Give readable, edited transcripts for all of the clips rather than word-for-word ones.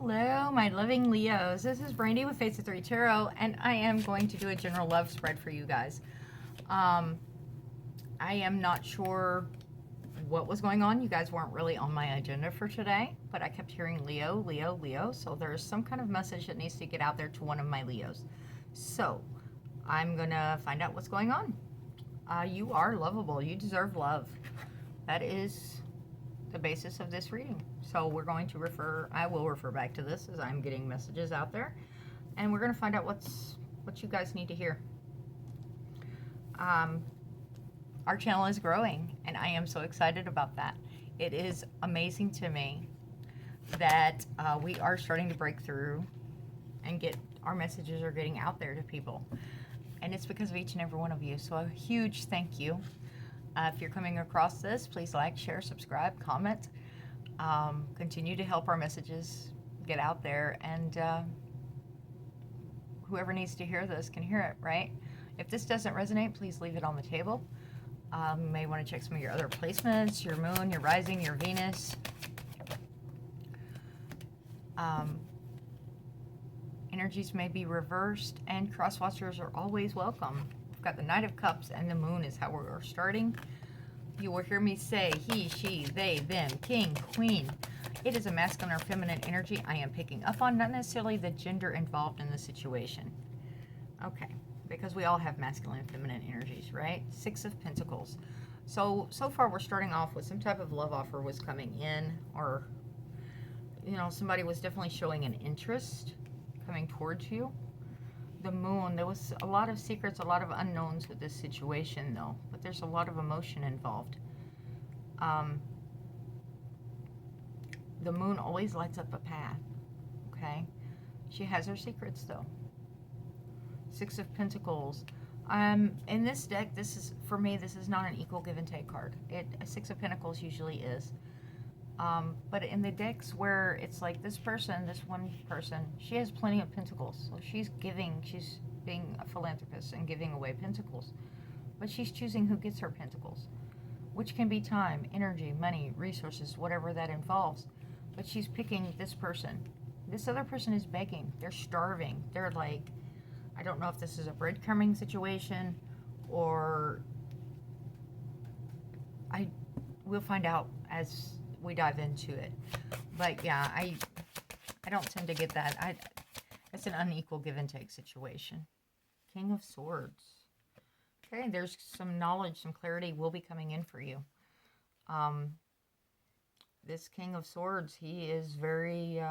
Hello, my loving Leos. This is Brandy with Fates of Three Tarot, and I am going to do a general love spread for you guys. I am not sure what was going on. You guys weren't really on my agenda for today, but I kept hearing Leo, Leo, Leo. So there's some kind of message that needs to get out there to one of my Leos. So I'm going to find out what's going on. You are lovable. You deserve love. That is the basis of this reading. So we're going to I will refer back to this as I'm getting messages out there, and we're going to find out what you guys need to hear. Our channel is growing, and I am so excited about that. It is amazing to me that we are starting to break through and our messages are getting out there to people, and it's because of each and every one of you. So a huge thank you. If you're coming across this, please like, share, subscribe, comment. Continue to help our messages get out there, and whoever needs to hear this can hear it, right? If this doesn't resonate, please leave it on the table. You may want to check some of your other placements, your moon, your rising, your Venus. Energies may be reversed, and cross-watchers are always welcome. We've got the Knight of Cups, and the moon is how we're starting. You will hear me say he, she, they, them, king, queen. It is a masculine or feminine energy I am picking up on, not necessarily the gender involved in the situation. Okay, because we all have masculine and feminine energies, right? Six of Pentacles. So far we're starting off with some type of love offer was coming in, or, you know, somebody was definitely showing an interest coming towards you. The moon, there was a lot of secrets, a lot of unknowns with this situation, though. But there's a lot of emotion involved. The moon always lights up a path, okay? She has her secrets, though. Six of Pentacles. In this deck, for me, this is not an equal give and take card. A Six of Pentacles usually is. But in the decks where it's like this one person, she has plenty of pentacles. So she's being a philanthropist and giving away pentacles. But she's choosing who gets her pentacles, which can be time, energy, money, resources, whatever that involves. But she's picking this person. This other person is begging. They're starving. They're like, I don't know if this is a breadcrumbing situation, or we'll find out as we dive into it. But yeah, I don't tend to get that. It's an unequal give and take situation. King of Swords. Okay, there's some knowledge, some clarity will be coming in for you. This King of Swords, he is very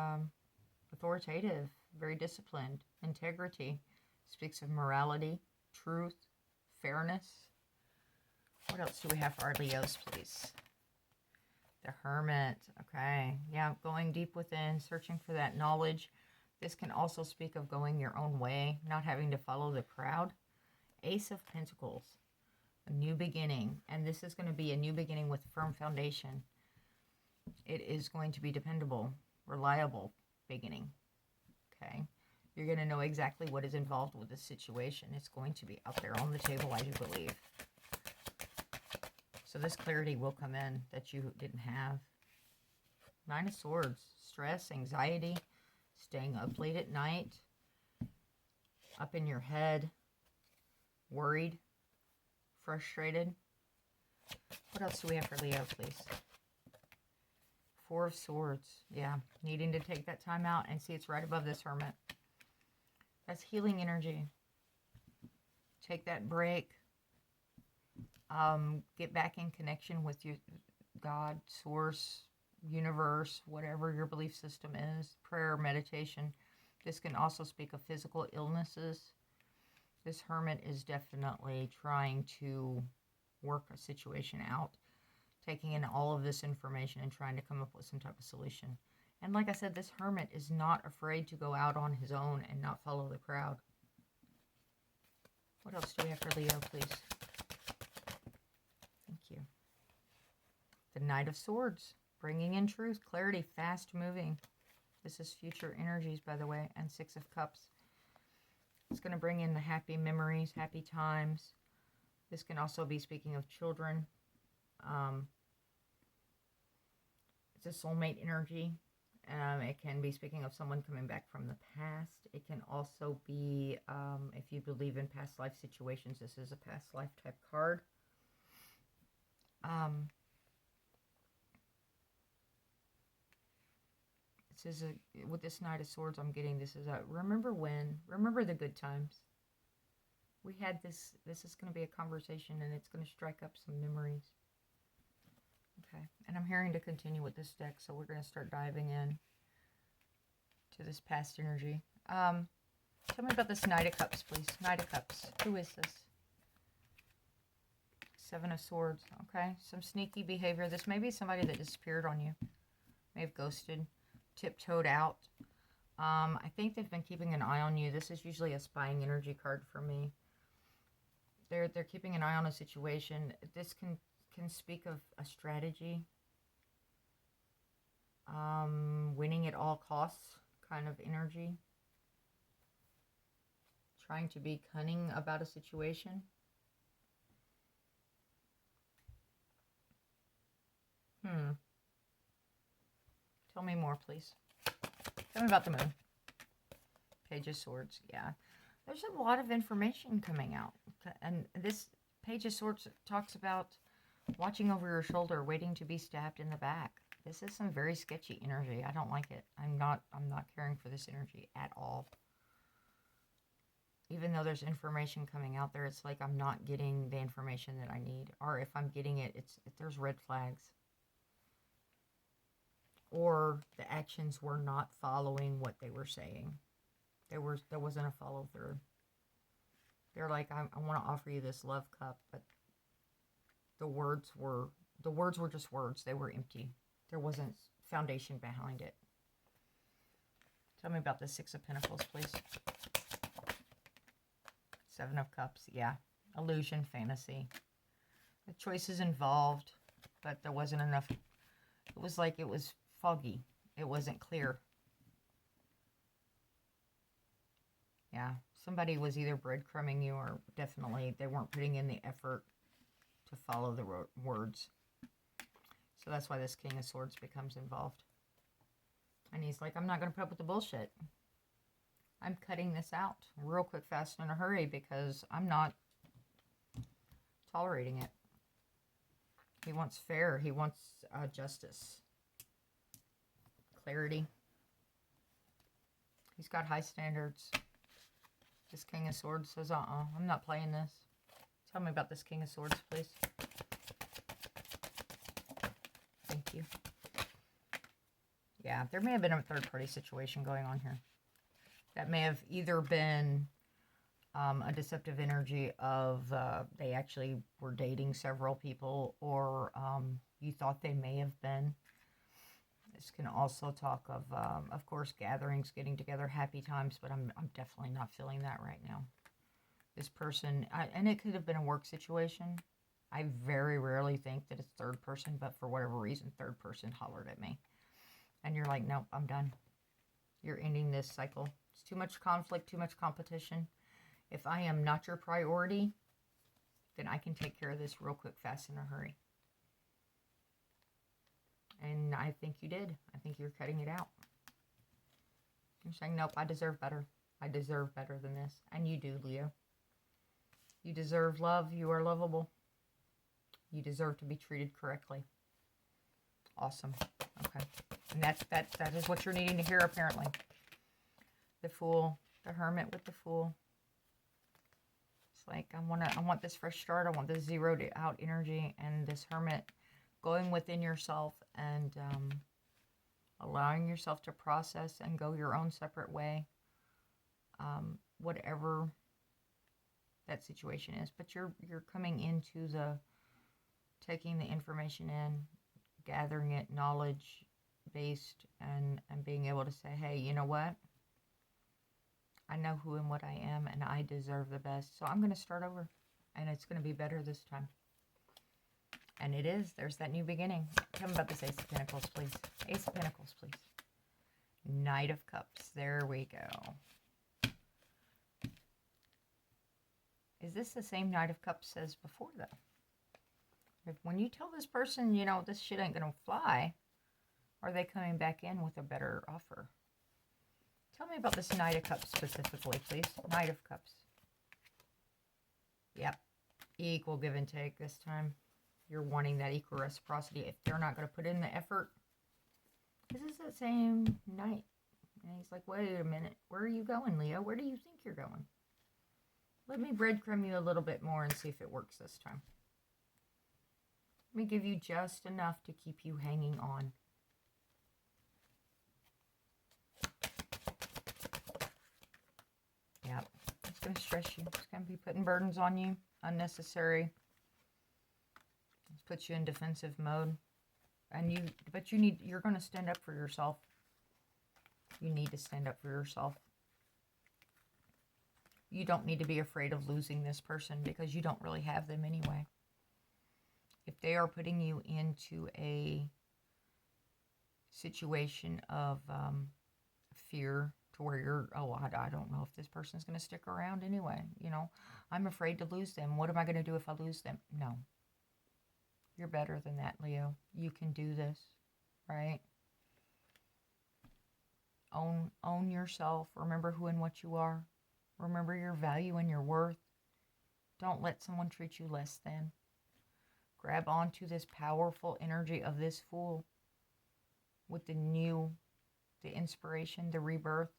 authoritative, very disciplined, integrity. Speaks of morality, truth, fairness. What else do we have for our Leos, please? The Hermit. Okay. Yeah, going deep within, searching for that knowledge. This can also speak of going your own way, not having to follow the crowd. Ace of Pentacles. A new beginning. And this is going to be a new beginning with a firm foundation. It is going to be dependable, reliable beginning. Okay. You're going to know exactly what is involved with this situation. It's going to be out there on the table, I do believe. So this clarity will come in that you didn't have. Nine of Swords. Stress, anxiety, staying up late at night, up in your head, worried, frustrated. What else do we have for Leo, please? Four of Swords. Yeah, needing to take that time out, and see it's right above this Hermit. That's healing energy. Take that break. Get back in connection with your God, source, universe, whatever your belief system is. Prayer, meditation. This can also speak of physical illnesses. This Hermit is definitely trying to work a situation out, taking in all of this information and trying to come up with some type of solution. And like I said, this Hermit is not afraid to go out on his own and not follow the crowd. What else do we have for Leo, please? Thank you. The Knight of Swords, bringing in truth, clarity, fast moving. This is future energies, by the way, and Six of Cups. It's going to bring in the happy memories, happy times. This can also be speaking of children. It's a soulmate energy. It can be speaking of someone coming back from the past. It can also be, if you believe in past life situations, this is a past life type card. This is with this Knight of Swords I'm getting, this is remember the good times. We had this is going to be a conversation, and it's going to strike up some memories. Okay, and I'm hearing to continue with this deck, so we're going to start diving in to this past energy. Tell me about this Knight of Cups, please. Knight of Cups. Who is this? Seven of Swords. Okay, some sneaky behavior. This may be somebody that disappeared on you. May have ghosted, tiptoed out. I think they've been keeping an eye on you. This is usually a spying energy card for me. They're keeping an eye on a situation. This can speak of a strategy. Winning at all costs kind of energy. Trying to be cunning about a situation. Tell me more, please. Tell me about the moon. Page of Swords. Yeah. There's a lot of information coming out. And this Page of Swords talks about watching over your shoulder, waiting to be stabbed in the back. This is some very sketchy energy. I don't like it. I'm not caring for this energy at all. Even though there's information coming out there, it's like I'm not getting the information that I need. Or if I'm getting it, there's red flags. Or the actions were not following what they were saying. There wasn't a follow through. They're like, I want to offer you this love cup, but the words were just words. They were empty. There wasn't foundation behind it. Tell me about the Six of Pentacles, please. Seven of Cups. Yeah. Illusion, fantasy. The choices involved, but there wasn't enough. It was like it was foggy. It wasn't clear. Yeah. Somebody was either breadcrumbing you, or definitely they weren't putting in the effort to follow the words. So that's why this King of Swords becomes involved. And he's like, I'm not going to put up with the bullshit. I'm cutting this out real quick, fast, in a hurry, because I'm not tolerating it. He wants fair. He wants justice. Clarity. He's got high standards. This King of Swords says, I'm not playing this. Tell me about this King of Swords, please. Thank you. Yeah, there may have been a third-party situation going on here. That may have either been a deceptive energy of they actually were dating several people, or you thought they may have been. This can also talk of course, gatherings, getting together, happy times, but I'm definitely not feeling that right now. This person, and it could have been a work situation. I very rarely think that it's third person, but for whatever reason, third person hollered at me. And you're like, nope, I'm done. You're ending this cycle. It's too much conflict, too much competition. If I am not your priority, then I can take care of this real quick, fast, in a hurry. And I think you did. I think you're cutting it out. You're saying, nope, I deserve better. I deserve better than this. And you do, Leo. You deserve love. You are lovable. You deserve to be treated correctly. Awesome. Okay. And that is what you're needing to hear, apparently. The Fool. The Hermit with the Fool. It's like, I want this fresh start. I want this zeroed out energy. And this Hermit going within yourself and allowing yourself to process and go your own separate way. Whatever that situation is. But you're coming into the taking the information in, gathering it, knowledge based, and being able to say, hey, you know what? I know who and what I am, and I deserve the best. So I'm going to start over, and it's going to be better this time. And it is. There's that new beginning. Tell me about this Ace of Pentacles, please. Ace of Pentacles, please. Knight of Cups. There we go. Is this the same Knight of Cups as before, though? When you tell this person, you know, this shit ain't going to fly, Are they coming back in with a better offer? Tell me about this Knight of Cups specifically, please. Knight of Cups. Yep. Equal give and take this time. You're wanting that equal reciprocity. If they're not going to put in the effort, this is the same Knight. And he's like, wait a minute. Where are you going, Leo? Where do you think you're going? Let me breadcrumb you a little bit more and see if it works this time. Let me give you just enough to keep you hanging on. Yep. It's going to stress you. It's going to be putting burdens on you. Unnecessary. It puts you in defensive mode. But you're going to stand up for yourself. You need to stand up for yourself. You don't need to be afraid of losing this person because you don't really have them anyway. If they are putting you into a situation of fear to where you're, oh, I don't know if this person's going to stick around anyway. You know, I'm afraid to lose them. What am I going to do if I lose them? No. You're better than that, Leo. You can do this, right? Own yourself. Remember who and what you are. Remember your value and your worth. Don't let someone treat you less than. Grab onto this powerful energy of this Fool with the inspiration, the rebirth,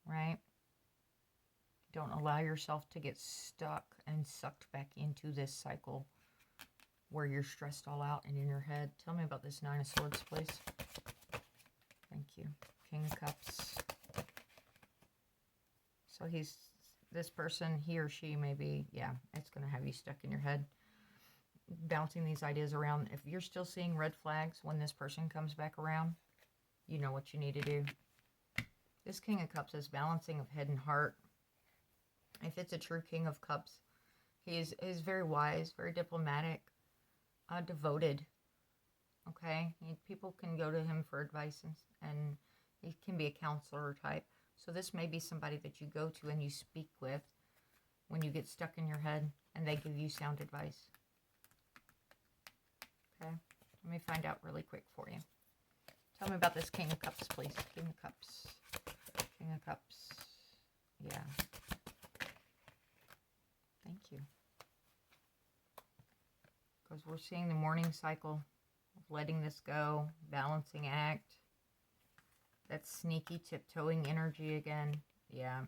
right? Don't allow yourself to get stuck and sucked back into this cycle where you're stressed all out and in your head. Tell me about this Nine of Swords, please. Thank you. King of Cups. So this person, he or she may be, yeah, it's going to have you stuck in your head, bouncing these ideas around. If you're still seeing red flags when this person comes back around, you know what you need to do. This King of Cups is balancing of head and heart. If it's a true King of Cups, he is very wise, very diplomatic, devoted. Okay? People can go to him for advice, and he can be a counselor type. So this may be somebody that you go to and you speak with when you get stuck in your head, and they give you sound advice. Okay? Let me find out really quick for you. Tell me about this King of Cups, please. King of Cups. King of Cups. Yeah. Thank you. Because we're seeing the morning cycle of letting this go, balancing act. That sneaky tiptoeing energy again. Yeah.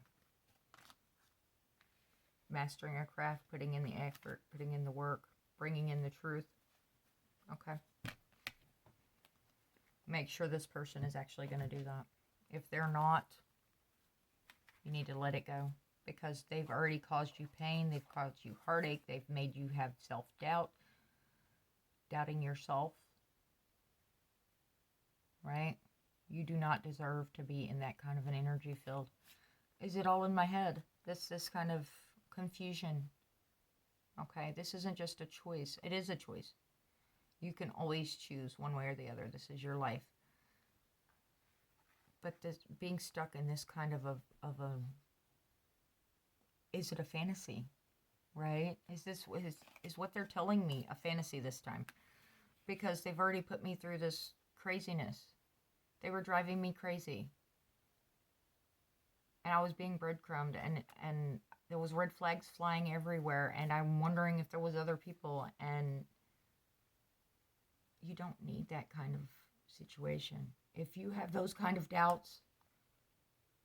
Mastering a craft, putting in the effort, putting in the work, bringing in the truth. Okay. Make sure this person is actually going to do that. If they're not, you need to let it go. Because they've already caused you pain. They've caused you heartache. They've made you have self-doubt. Doubting yourself. Right? You do not deserve to be in that kind of an energy field. Is it all in my head? This kind of confusion. Okay, this isn't just a choice. It is a choice. You can always choose one way or the other. This is your life. But this being stuck in this kind of a is it a fantasy? Right? Is what they're telling me a fantasy this time? Because they've already put me through this craziness. They were driving me crazy. And I was being breadcrumbed, and there was red flags flying everywhere, and I'm wondering if there was other people, and you don't need that kind of situation. If you have those kind of doubts,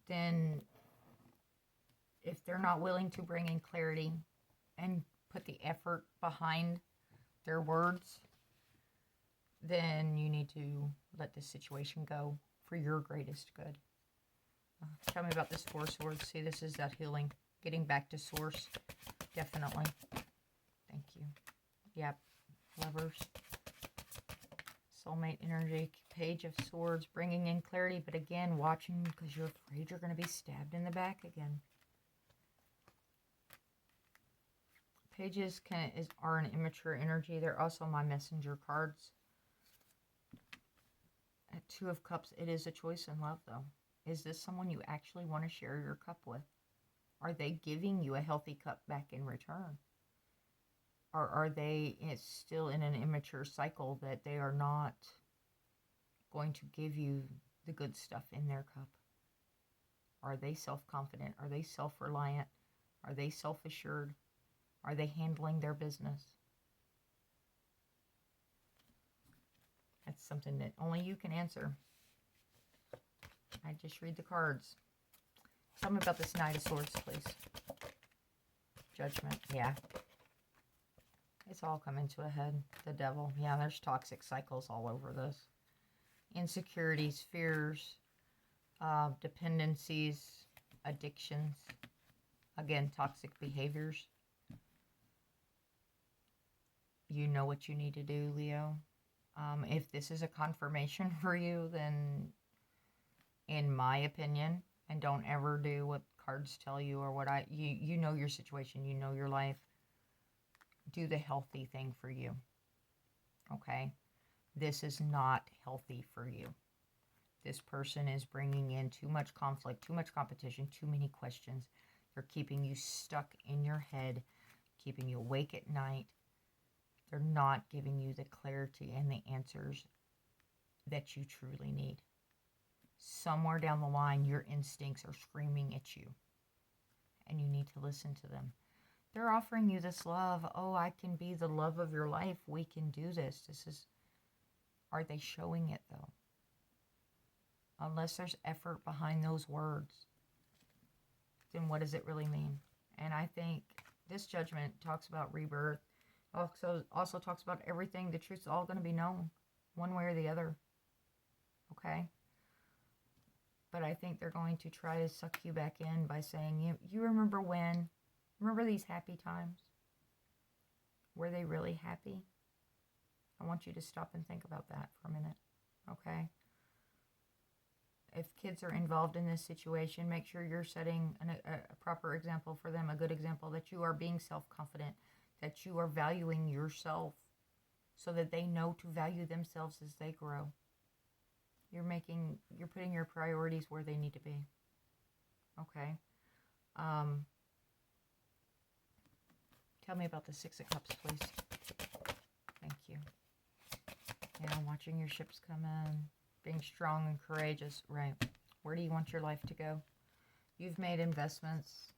then if they're not willing to bring in clarity and put the effort behind their words, then you need to let this situation go for your greatest good. Tell me about this Four of Swords. See, this is that healing. Getting back to source. Definitely. Thank you. Yep. Lovers. Soulmate energy. Page of Swords. Bringing in clarity. But again, watching because you're afraid you're going to be stabbed in the back again. Pages are an immature energy. They're also my messenger cards. At Two of Cups, it is a choice in love, though. Is this someone you actually want to share your cup with? Are they giving you a healthy cup back in return? Or are they still in an immature cycle that they are not going to give you the good stuff in their cup? Are they self-confident? Are they self-reliant? Are they self-assured? Are they handling their business? That's something that only you can answer. I just read the cards. Tell me about this Knight of Swords, please. Judgment, yeah. It's all coming to a head. The Devil, yeah, there's toxic cycles all over this. Insecurities, fears, dependencies, addictions. Again, toxic behaviors. You know what you need to do, Leo. If this is a confirmation for you, then in my opinion, and don't ever do what cards tell you or what you know your situation, you know your life. Do the healthy thing for you. Okay? This is not healthy for you. This person is bringing in too much conflict, too much competition, too many questions. They're keeping you stuck in your head, keeping you awake at night. They're not giving you the clarity and the answers that you truly need. Somewhere down the line, your instincts are screaming at you, and you need to listen to them. They're offering you this love. Oh, I can be the love of your life. We can do this. Are they showing it, though? Unless there's effort behind those words, then what does it really mean? And I think this Judgment talks about rebirth. Also talks about everything. The truth's all going to be known, one way or the other. Okay? But I think they're going to try to suck you back in by saying, you remember when? Remember these happy times? Were they really happy? I want you to stop and think about that for a minute. Okay? If kids are involved in this situation, make sure you're setting a proper example for them, a good example, that you are being self-confident, that you are valuing yourself so that they know to value themselves as they grow. You're putting your priorities where they need to be. Okay? Tell me about the Six of Cups, please. Thank you. Yeah, watching your ships come in. Being strong and courageous. Right. Where do you want your life to go? You've made investments.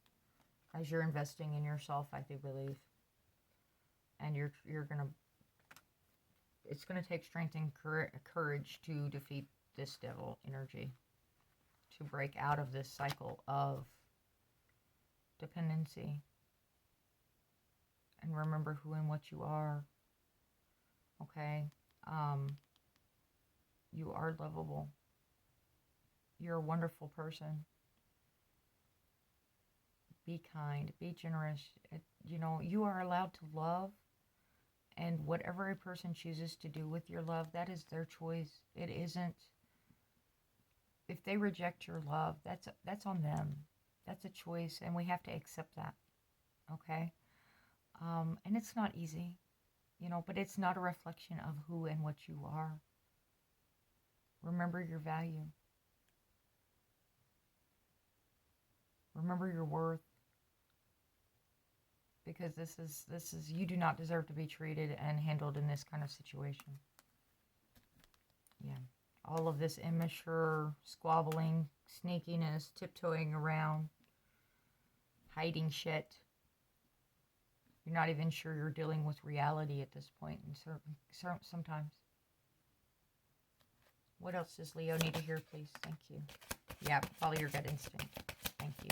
As you're investing in yourself, I do believe. And it's going to take strength and courage to defeat this devil energy. To break out of this cycle of dependency. And remember who and what you are. Okay? You are lovable. You're a wonderful person. Be kind. Be generous. You are allowed to love. And whatever a person chooses to do with your love, that is their choice. It isn't. If they reject your love, that's on them. That's a choice, and we have to accept that. Okay? And it's not easy, but it's not a reflection of who and what you are. Remember your value. Remember your worth. Because this is you do not deserve to be treated and handled in this kind of situation. Yeah. All of this immature, squabbling, sneakiness, tiptoeing around, hiding shit. You're not even sure you're dealing with reality at this point, and sometimes. What else does Leo need to hear, please? Thank you. Yeah, follow your gut instinct. Thank you.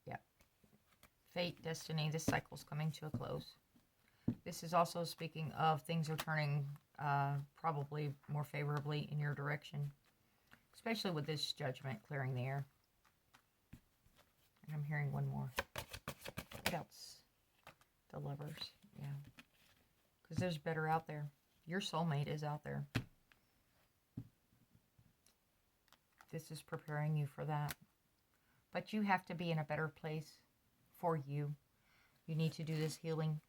Yeah. Fate, destiny, this cycle's coming to a close. This is also speaking of things are turning probably more favorably in your direction, especially with this Judgment clearing the air. And I'm hearing one more. What else? The Lovers, yeah. Because there's better out there. Your soulmate is out there. This is preparing you for that. But you have to be in a better place for you. You need to do this healing.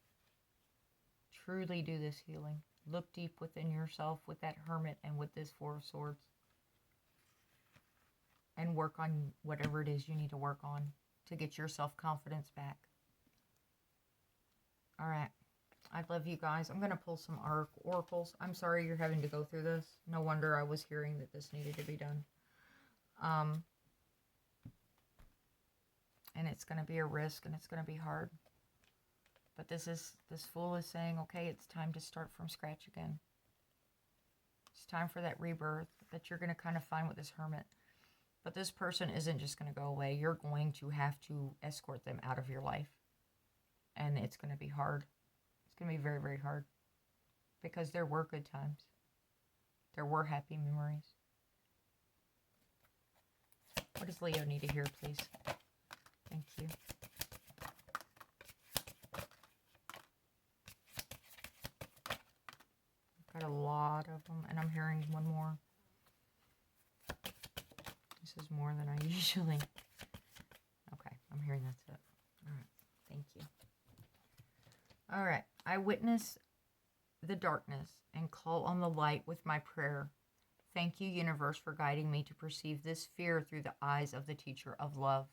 Truly do this healing. Look deep within yourself with that Hermit and with this Four of Swords. And work on whatever it is you need to work on to get your self-confidence back. All right. I love you guys. I'm going to pull some oracles. I'm sorry you're having to go through this. No wonder I was hearing that this needed to be done. And it's going to be a risk, and it's going to be hard. But this fool is saying, okay, it's time to start from scratch again. It's time for that rebirth that you're going to kind of find with this hermit. But this person isn't just going to go away. You're going to have to escort them out of your life. And it's going to be hard. It's going to be very, very hard. Because there were good times. There were happy memories. What does Leo need to hear, please? Thank you. I've got a lot of them, and I'm hearing one more. This is more than I usually... Okay, I'm hearing that's it. All right, thank you. All right, I witness the darkness and call on the light with my prayer. Thank you, universe, for guiding me to perceive this fear through the eyes of the teacher of love.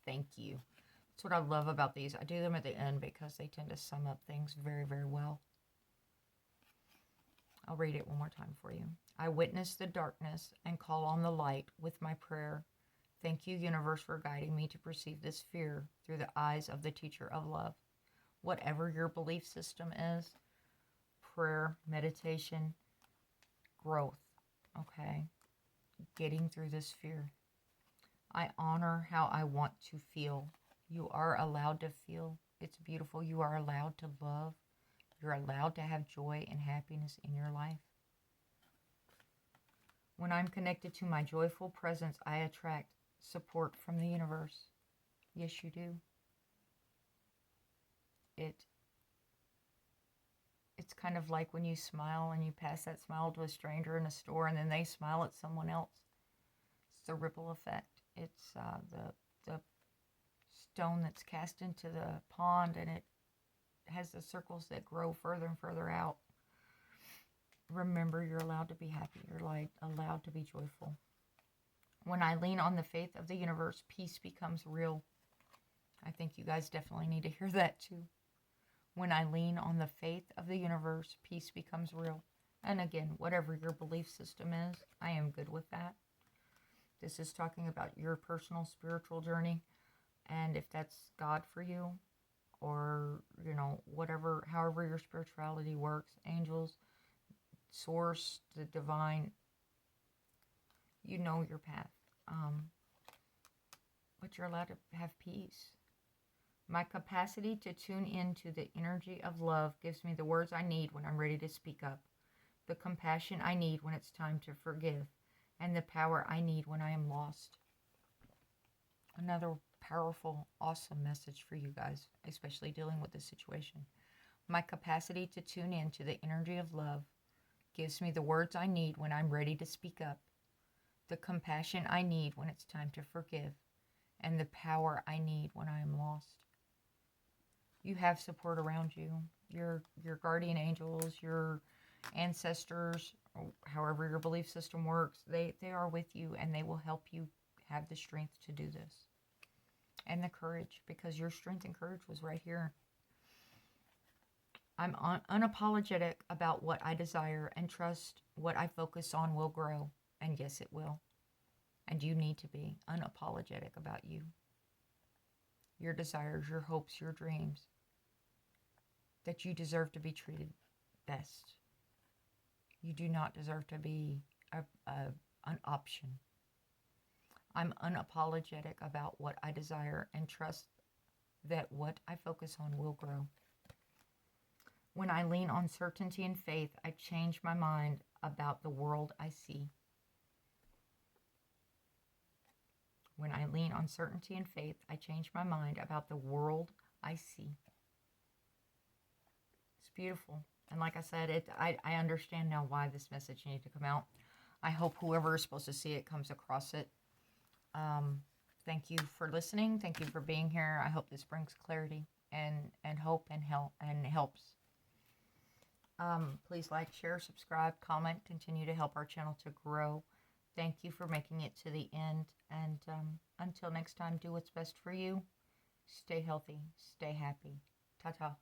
Thank you. That's what I love about these. I do them at the end because they tend to sum up things very, very well. I'll read it one more time for you. I witness the darkness and call on the light with my prayer. Thank you, universe, for guiding me to perceive this fear through the eyes of the teacher of love. Whatever your belief system is, prayer, meditation, growth, okay? Getting through this fear. I honor how I want to feel. You are allowed to feel. It's beautiful. You are allowed to love. You're allowed to have joy and happiness in your life. When I'm connected to my joyful presence, I attract support from the universe. Yes, you do. It's kind of like when you smile and you pass that smile to a stranger in a store and then they smile at someone else. It's the ripple effect. It's the stone that's cast into the pond, and it has the circles that grow further and further out. Remember, you're allowed to be happy. You're allowed to be joyful. When I lean on the faith of the universe, peace becomes real. I think you guys definitely need to hear that too. When I lean on the faith of the universe, peace becomes real. And again, whatever your belief system is, I am good with that. This is talking about your personal spiritual journey. And if that's God for you, or, whatever, however your spirituality works, angels, source, the divine, you know your path. But you're allowed to have peace. My capacity to tune into the energy of love gives me the words I need when I'm ready to speak up, the compassion I need when it's time to forgive, and the power I need when I am lost. Another powerful, awesome message for you guys, especially dealing with this situation. My capacity to tune into the energy of love gives me the words I need when I'm ready to speak up, the compassion I need when it's time to forgive, and the power I need when I am lost. You have support around you. Your guardian angels, your ancestors, however your belief system works, they are with you, and they will help you have the strength to do this. And the courage, because your strength and courage was right here. I'm unapologetic about what I desire and trust what I focus on will grow. And yes, it will. And you need to be unapologetic about you. Your desires, your hopes, your dreams. That you deserve to be treated best. You do not deserve to be an option. I'm unapologetic about what I desire and trust that what I focus on will grow. When I lean on certainty and faith, I change my mind about the world I see. When I lean on certainty and faith, I change my mind about the world I see. It's beautiful. And like I said, I understand now why this message needed to come out. I hope whoever is supposed to see it comes across it. Thank you for listening. Thank you for being here. I hope this brings clarity and hope and helps. Please like, share, subscribe, comment, continue to help our channel to grow. Thank you for making it to the end. And until next time, do what's best for you. Stay healthy. Stay happy. Ta-ta.